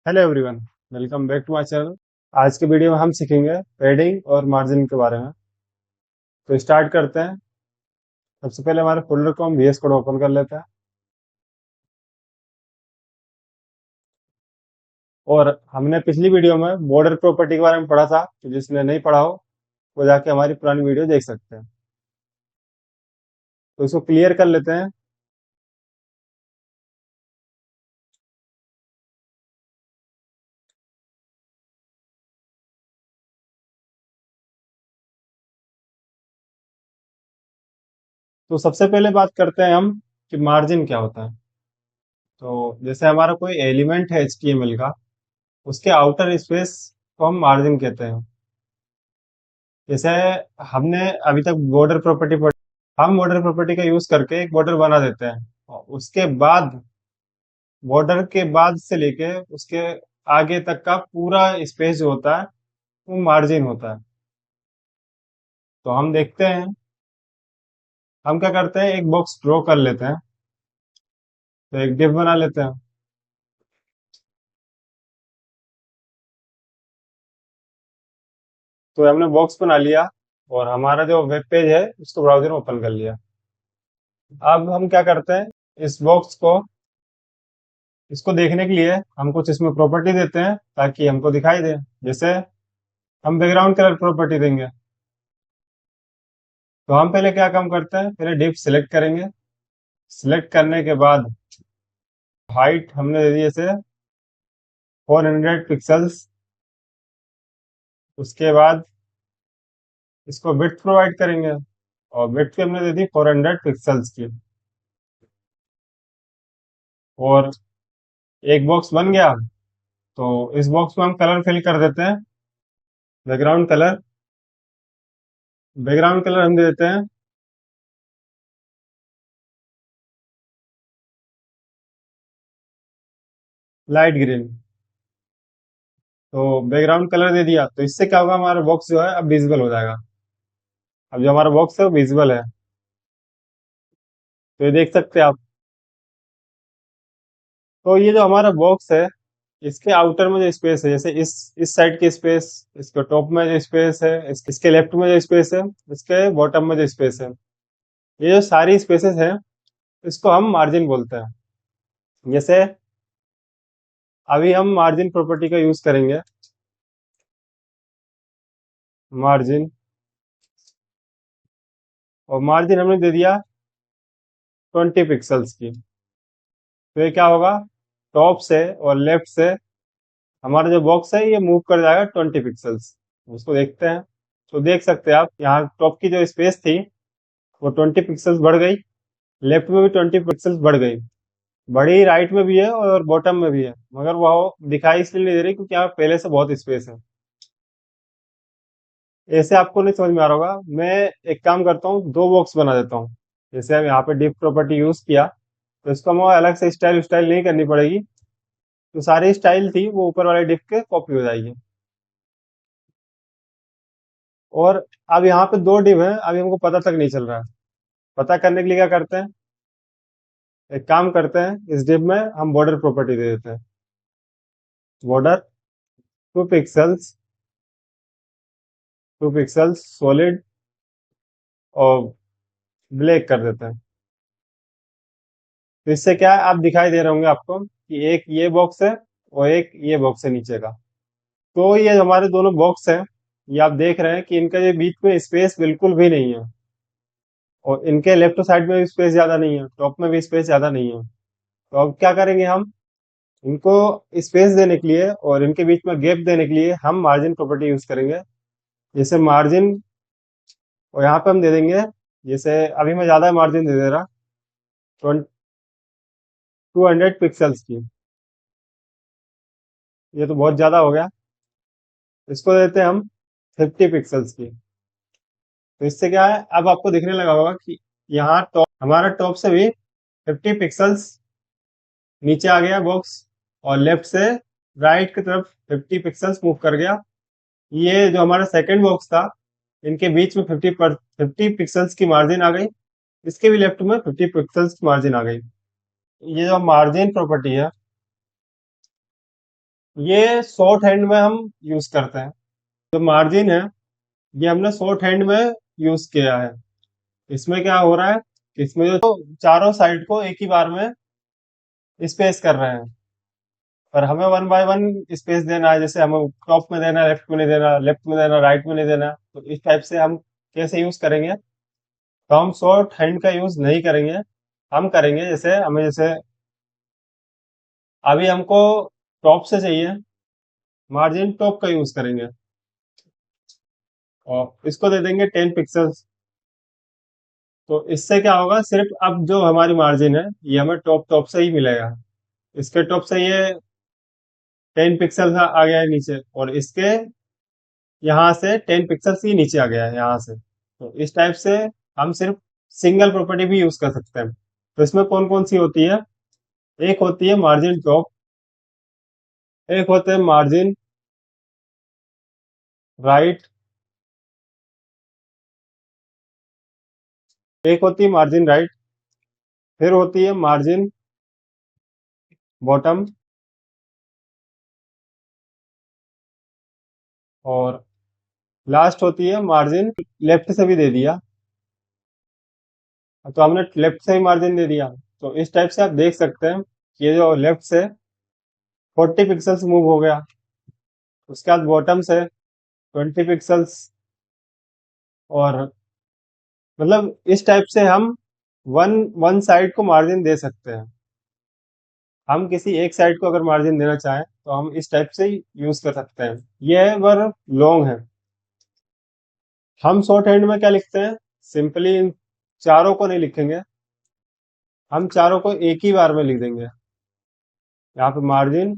Hello everyone. Welcome back to my channel. आज के video में हम सीखेंगे पेडिंग और मार्जिन के बारे में। तो स्टार्ट करते हैं। सबसे पहले हमारे फोल्डर को हम VS कोड ओपन कर लेते हैं। और हमने पिछली वीडियो में बॉर्डर प्रॉपर्टी के बारे में पढ़ा था, तो जिसने नहीं पढ़ा हो वो जाके हमारी पुरानी वीडियो देख सकते हैं। तो इसको क्लियर कर लेते हैं। तो सबसे पहले बात करते हैं हम कि मार्जिन क्या होता है। तो जैसे हमारा कोई एलिमेंट है HTML का, उसके आउटर स्पेस को हम मार्जिन कहते हैं। जैसे हमने अभी तक बॉर्डर प्रॉपर्टी पढ़ी। हम बॉर्डर प्रॉपर्टी का यूज करके एक बॉर्डर बना देते हैं, और उसके बाद बॉर्डर के बाद से लेके उसके आगे तक का पूरा स्पेस जो होता है वो मार्जिन होता है। तो हम देखते हैं, हम क्या करते हैं, एक बॉक्स ड्रॉ कर लेते हैं। तो एक डिव बना लेते हैं। तो हमने बॉक्स बना लिया और हमारा जो वेब पेज है उसको ब्राउजर में ओपन कर लिया। अब हम क्या करते हैं, इस बॉक्स को, इसको देखने के लिए हम कुछ इसमें प्रॉपर्टी देते हैं ताकि हमको दिखाई दे। जैसे हम बैकग्राउंड कलर प्रॉपर्टी देंगे। तो हम पहले क्या काम करते हैं, पहले डिव सिलेक्ट करेंगे। सिलेक्ट करने के बाद हाइट हमने दे दी जैसे 400 पिक्सल्स। उसके बाद इसको विड्थ प्रोवाइड करेंगे, और विड्थ हमने दे दी 400 पिक्सल्स की। और एक बॉक्स बन गया। तो इस बॉक्स में हम कलर फिल कर देते हैं। बैकग्राउंड कलर, बैकग्राउंड कलर हम दे देते हैं लाइट ग्रीन। तो बैकग्राउंड कलर दे दिया, तो इससे क्या होगा, हमारा बॉक्स जो है अब विजिबल हो जाएगा। अब जो हमारा बॉक्स है वो विजिबल है। तो ये देख सकते हैं आप। तो ये जो हमारा बॉक्स है, इसके आउटर में जो स्पेस है, जैसे इस साइड की स्पेस, इसके टॉप में जो स्पेस है, इसके लेफ्ट में जो स्पेस है, इसके बॉटम में जो स्पेस है, ये जो सारी स्पेसेस है, इसको हम मार्जिन बोलते हैं। जैसे अभी हम मार्जिन प्रॉपर्टी का यूज करेंगे। मार्जिन, और मार्जिन हमने दे दिया 20 पिक्सल्स की। तो ये क्या होगा, टॉप से और लेफ्ट से हमारा जो बॉक्स है ये मूव कर जाएगा 20 पिक्सल्स। उसको देखते हैं। तो देख सकते हैं आप, यहाँ टॉप की जो स्पेस थी वो 20 पिक्सल्स बढ़ गई। लेफ्ट में भी 20 पिक्सल्स बढ़ गई। बड़ी राइट में भी है और बॉटम में भी है, मगर वो दिखाई इसलिए नहीं दे रही क्योंकि यहाँ पहले से बहुत स्पेस है। ऐसे आपको नहीं समझ में आ रहा होगा। मैं एक काम करता हूँ, दो बॉक्स बना देता हूँ। जैसे हम यहाँ पे डिफ प्रॉपर्टी यूज किया, तो इसको हमें अलग से स्टाइल स्टाइल नहीं करनी पड़ेगी। तो सारी स्टाइल थी वो ऊपर वाले डिफ के कॉपी हो जाएगी। और अब यहाँ पे दो डिव है, अभी हमको पता तक नहीं चल रहा है। पता करने के लिए क्या करते हैं, एक काम करते हैं, इस डिव में हम बॉर्डर प्रॉपर्टी दे देते हैं। बॉर्डर 2 पिक्सल्स, 2 पिक्सल्स सॉलिड, और ब्लैक कर देते हैं। तो इससे क्या है, आप दिखाई दे रहे होंगे आपको कि एक ये बॉक्स है और एक ये बॉक्स है नीचे का। तो ये हमारे दोनों बॉक्स हैं। ये आप देख रहे हैं कि इनका ये बीच में स्पेस बिल्कुल भी नहीं है, और इनके लेफ्ट साइड में भी स्पेस ज्यादा नहीं है, टॉप में भी स्पेस ज्यादा नहीं है। तो अब क्या करेंगे, हम इनको स्पेस देने के लिए और इनके बीच में गैप देने के लिए हम मार्जिन प्रॉपर्टी यूज करेंगे। जैसे मार्जिन, और यहाँ पे हम दे देंगे, जैसे अभी मैं ज्यादा मार्जिन दे दे रहा, 200 पिक्सल्स की। ये तो बहुत ज्यादा हो गया। इसको देते हैं हम 50 पिक्सल्स की। तो इससे क्या है, अब आपको दिखने लगा होगा कि यहाँ टॉप, हमारा टॉप से भी 50 पिक्सल्स नीचे आ गया बॉक्स, और लेफ्ट से राइट की तरफ 50 पिक्सल्स मूव कर गया। ये जो हमारा सेकंड बॉक्स था, इनके बीच में 50 पिक्सल्स की मार्जिन आ गई। इसके भी लेफ्ट में 50 पिक्सल्स की मार्जिन आ गई। ये जो मार्जिन प्रॉपर्टी है, ये शॉर्ट हैंड में हम यूज करते हैं। जो मार्जिन है ये हमने शॉर्ट हैंड में यूज किया है। इसमें क्या हो रहा है कि इसमें जो चारों साइड को एक ही बार में स्पेस कर रहे हैं, पर हमें वन बाय वन स्पेस देना है। जैसे हमें टॉप में देना, लेफ्ट में नहीं देना, लेफ्ट में देना, राइट में नहीं देना। तो इस टाइप से हम कैसे यूज करेंगे? तो हम शॉर्ट हैंड का यूज नहीं करेंगे। हम करेंगे जैसे हमें जैसे अभी हमको टॉप से चाहिए, मार्जिन टॉप का यूज करेंगे और इसको दे देंगे 10 पिक्सल्स। तो इससे क्या होगा, सिर्फ अब जो हमारी मार्जिन है ये हमें टॉप टॉप से ही मिलेगा। इसके टॉप से ये 10 पिक्सल आ गया है नीचे, और इसके यहाँ से 10 पिक्सल ही नीचे आ गया है यहाँ से। तो इस टाइप से हम सिर्फ सिंगल प्रॉपर्टी भी यूज कर सकते हैं। तो इसमें कौन कौन सी होती है? एक होती है मार्जिन टॉप, एक होते हैं मार्जिन राइट, एक होती है मार्जिन राइट, फिर होती है मार्जिन बॉटम, और लास्ट होती है मार्जिन लेफ्ट से भी दे दिया। तो हमने लेफ्ट से ही मार्जिन दे दिया। तो इस टाइप से आप देख सकते हैं कि ये जो लेफ्ट से 40 पिक्सल्स मूव हो गया, उसके बाद बॉटम से 20 पिक्सल्स, और मतलब इस टाइप से हम वन वन साइड को मार्जिन दे सकते हैं। हम किसी एक साइड को अगर मार्जिन देना चाहें तो हम इस टाइप से ही यूज कर सकते हैं। यह वर लॉन्ग है। हम शॉर्ट हैंड में क्या लिखते हैं? सिंपली इन चारों को नहीं लिखेंगे, हम चारों को एक ही बार में लिख देंगे। यहाँ पे मार्जिन,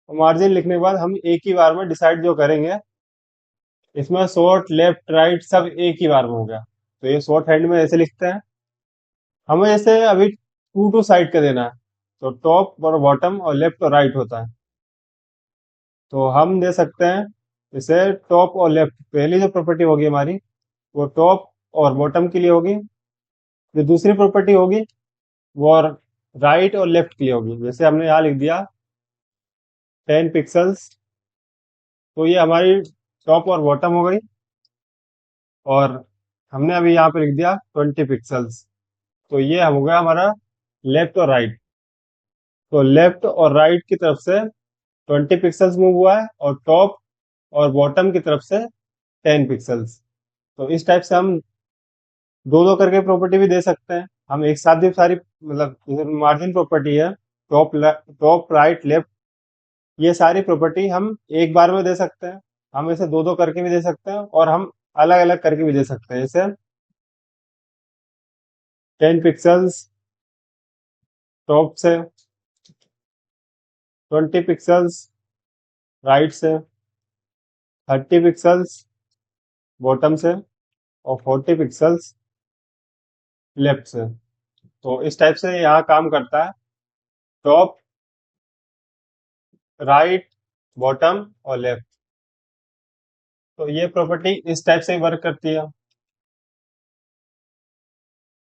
मार्जिन लिखने के बाद हम एक ही बार में डिसाइड जो करेंगे, इसमें शॉर्ट लेफ्ट राइट सब एक ही बार में हो गया। तो ये शॉर्ट हैंड में ऐसे लिखते हैं। हमें जैसे अभी टू टू साइड का देना है, तो टॉप और बॉटम और लेफ्ट और राइट होता है। तो हम दे सकते हैं जैसे टॉप और लेफ्ट। पहली जो प्रॉपर्टी होगी हमारी वो टॉप और बॉटम के लिए होगी। जो दूसरी प्रॉपर्टी होगी वो राइट और लेफ्ट के लिए होगी। जैसे हमने यहाँ लिख दिया 10 पिक्सल्स, तो ये हमारी टॉप और बॉटम हो गई। और हमने अभी यहाँ पे लिख दिया 20 पिक्सल्स, तो ये हो गया हमारा लेफ्ट और राइट। तो लेफ्ट और राइट की तरफ से 20 पिक्सल्स मूव हुआ है, और टॉप और बॉटम की तरफ से 10 पिक्सल्स। तो इस टाइप से हम दो दो करके प्रॉपर्टी भी दे सकते हैं। हम एक साथ भी सारी, मतलब मार्जिन प्रॉपर्टी है, टॉप टॉप राइट लेफ्ट, ये सारी प्रॉपर्टी हम एक बार में दे सकते हैं। हम इसे दो दो करके भी दे सकते हैं, और हम अलग अलग करके भी दे सकते हैं। जैसे 10 पिक्सल्स टॉप से, 20 पिक्सल्स राइट से, 30 पिक्सल्स बॉटम से, और 40 पिक्सल्स लेफ्ट से। तो इस टाइप से यहाँ काम करता है, टॉप राइट बॉटम और लेफ्ट। तो ये प्रॉपर्टी इस टाइप से वर्क करती है।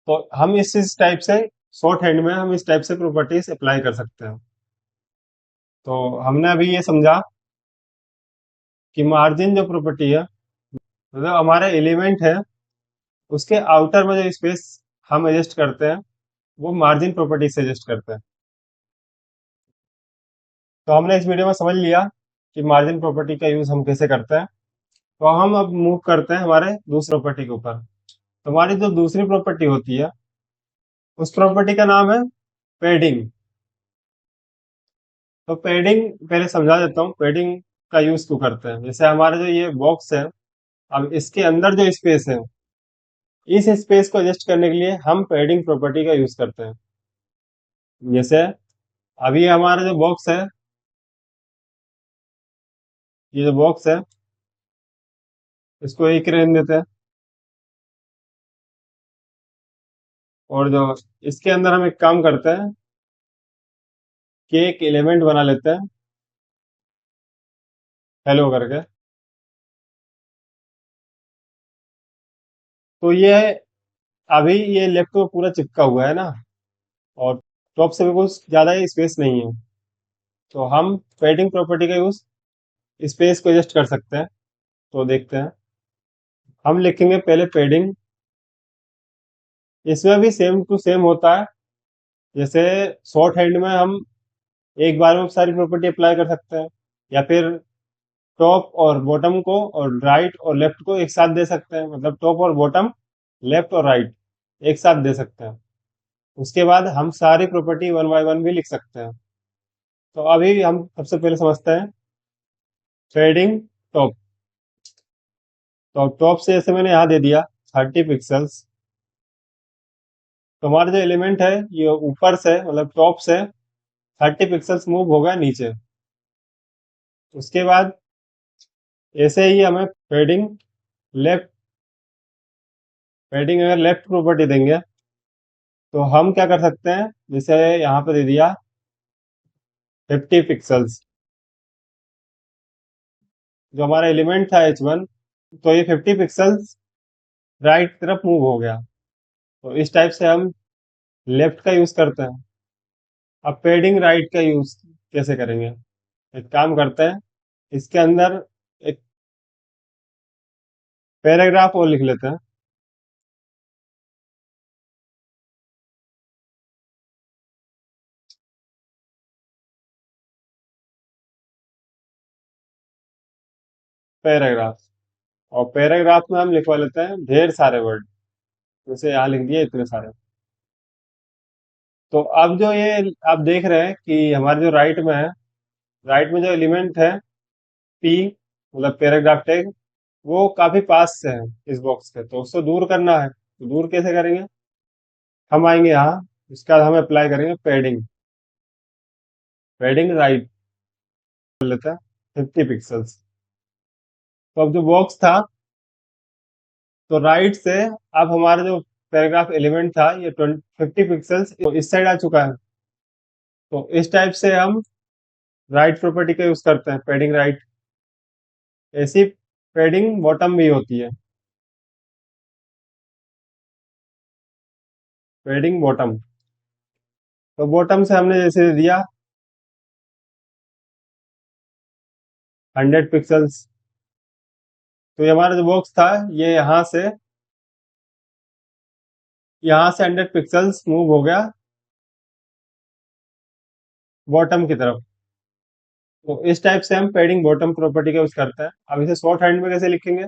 तो हम इस टाइप से शॉर्ट हैंड में हम इस टाइप से प्रॉपर्टीज अप्लाई कर सकते हैं। तो हमने अभी ये समझा कि मार्जिन जो प्रॉपर्टी है, मतलब हमारा एलिमेंट है, उसके आउटर में जो स्पेस हम एडजस्ट करते हैं वो मार्जिन प्रॉपर्टी से एडजस्ट करते हैं। तो हमने इस वीडियो में समझ लिया कि मार्जिन प्रॉपर्टी का यूज हम कैसे करते हैं। तो हम अब मूव करते हैं हमारे दूसरी प्रॉपर्टी के ऊपर। तो हमारी जो दूसरी प्रॉपर्टी होती है, उस प्रॉपर्टी का नाम है पेडिंग। तो पेडिंग पहले समझा देता हूँ, पेडिंग का यूज क्यों करते हैं। जैसे हमारा जो ये बॉक्स है, अब इसके अंदर जो स्पेस है, इस स्पेस को एडजस्ट करने के लिए हम पेडिंग प्रॉपर्टी का यूज करते हैं। जैसे अभी हमारा जो बॉक्स है, ये जो बॉक्स है, इसको एक रहने देते हैं, और जो इसके अंदर हम एक काम करते हैं कि एक एलिमेंट बना लेते हैं हेलो करके। तो ये अभी ये लेफ्ट को पूरा चिपका हुआ है ना, और टॉप से भी कुछ ज्यादा ही स्पेस नहीं है। तो हम पैडिंग प्रॉपर्टी का यूज स्पेस को एडजस्ट कर सकते हैं। तो देखते हैं, हम लिखेंगे पहले पैडिंग। इसमें भी सेम टू सेम होता है। जैसे शॉर्ट हैंड में हम एक बार में सारी प्रॉपर्टी अप्लाई कर सकते हैं, या फिर टॉप और बॉटम को और राइट और लेफ्ट को एक साथ दे सकते हैं, मतलब टॉप और बॉटम, लेफ्ट और राइट एक साथ दे सकते हैं। उसके बाद हम सारी प्रॉपर्टी वन बाय वन भी लिख सकते हैं। तो अभी हम सबसे पहले समझते हैं शेडिंग टॉप। तो टॉप से जैसे मैंने यहाँ दे दिया 30 पिक्सल्स। तो हमारा जो एलिमेंट है ये ऊपर से, मतलब टॉप से 30 पिक्सल्स मूव होगा नीचे। उसके बाद ऐसे ही हमें लेफ्ट पेडिंग अगर लेफ्ट प्रॉपर्टी देंगे तो हम क्या कर सकते हैं, जैसे यहाँ पे दे दिया 50 पिक्सल्स, जो हमारा एलिमेंट था H1, तो ये 50 पिक्सल्स राइट तरफ मूव हो गया। तो इस टाइप से हम लेफ्ट का यूज करते हैं। अब पेडिंग राइट का यूज कैसे करेंगे, एक काम करते हैं, इसके अंदर एक पैराग्राफ और लिख लेते हैं। पैराग्राफ, और पैराग्राफ में हम लिखवा लेते हैं ढेर सारे वर्ड, जैसे यहाँ लिख दिए इतने सारे। तो अब जो ये आप देख रहे हैं कि हमारे जो राइट में जो एलिमेंट है पी, मतलब पैराग्राफ टैग, वो काफी पास से है इस बॉक्स के, तो उसको दूर करना है। तो दूर कैसे करेंगे, हम आएंगे यहाँ, इसके बाद हम अप्लाई करेंगे पैडिंग। पैडिंग राइट कर लेते हैं 50 पिक्सल्स। तो अब जो बॉक्स था, तो राइट से अब हमारा जो पैराग्राफ एलिमेंट था ये 50 पिक्सल्स तो इस साइड आ चुका है। तो इस टाइप से हम राइट प्रॉपर्टी का यूज करते हैं, पैडिंग राइट। ऐसी पैडिंग बॉटम भी होती है, पैडिंग बॉटम। तो बॉटम से हमने जैसे दिया 100 पिक्सल्स। तो ये हमारा जो बॉक्स था ये यहाँ से 100 पिक्सल्स मूव हो गया बॉटम की तरफ। तो इस टाइप से हम पैडिंग बॉटम प्रॉपर्टी का यूज करते हैं। अब इसे शॉर्ट हैंड में कैसे लिखेंगे,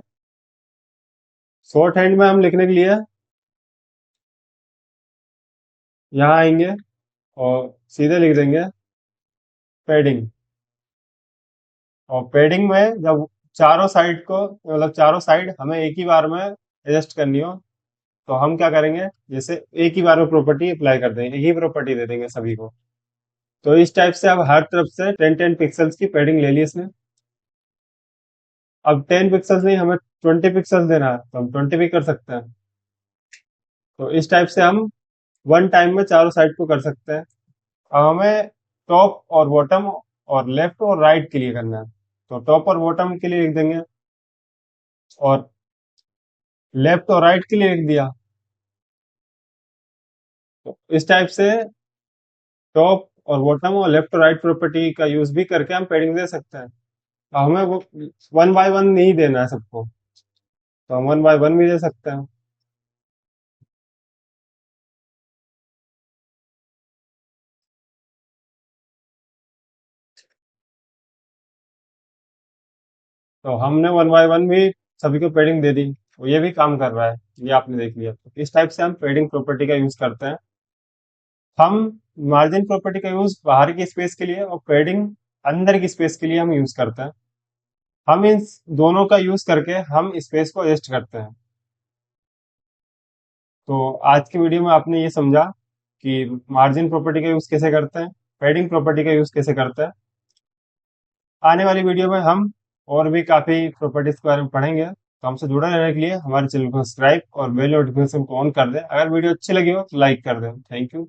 शॉर्ट हैंड में हम लिखने के लिए यहाँ आएंगे और सीधे लिख देंगे पैडिंग। और पैडिंग में जब चारों साइड को, मतलब चारों साइड हमें एक ही बार में एडजस्ट करनी हो, तो हम क्या करेंगे, जैसे एक ही बार में प्रॉपर्टी अप्लाई कर देंगे, एक ही प्रॉपर्टी दे देंगे सभी को। तो इस टाइप से अब हर तरफ से 10 10 पिक्सल्स की पैडिंग ले ली इसने। अब 10 पिक्सल्स नहीं, हमें 20 पिक्सल्स देना है, तो हम 20 भी कर सकते हैं। तो इस टाइप से हम वन टाइम में चारों साइड को कर सकते हैं। अब हमें टॉप और बॉटम और लेफ्ट और राइट के लिए करना है, तो टॉप और बॉटम के लिए लिख देंगे, और लेफ्ट और राइट के लिए लिख दिया। तो इस टाइप से टॉप और बॉटम और लेफ्ट और राइट प्रॉपर्टी का यूज भी करके हम पैडिंग दे सकते हैं। अब हमें वो वन बाय वन नहीं देना है सबको, तो हम वन बाय वन भी दे सकते हैं। तो हमने वन बाय वन भी सभी को पैडिंग दे दी, तो ये भी काम कर रहा है, ये आपने देख लिया। तो इस टाइप से हम पैडिंग प्रॉपर्टी का यूज करते हैं। हम मार्जिन प्रॉपर्टी का यूज बाहर की स्पेस के लिए और पैडिंग अंदर की स्पेस के लिए हम यूज करते हैं। हम इन दोनों का यूज करके हम स्पेस को एडजस्ट करते हैं। तो आज की वीडियो में आपने ये समझा कि मार्जिन प्रॉपर्टी का यूज कैसे करते हैं, पैडिंग प्रॉपर्टी का यूज कैसे करते हैं। आने वाली वीडियो में हम और भी काफी प्रॉपर्टीज के बारे में पढ़ेंगे। तो हमसे जुड़े रहने के लिए हमारे चैनल को सब्सक्राइब और बेल नोटिफिकेशन को ऑन कर दें। अगर वीडियो अच्छी लगी हो तो लाइक कर दें। Thank you.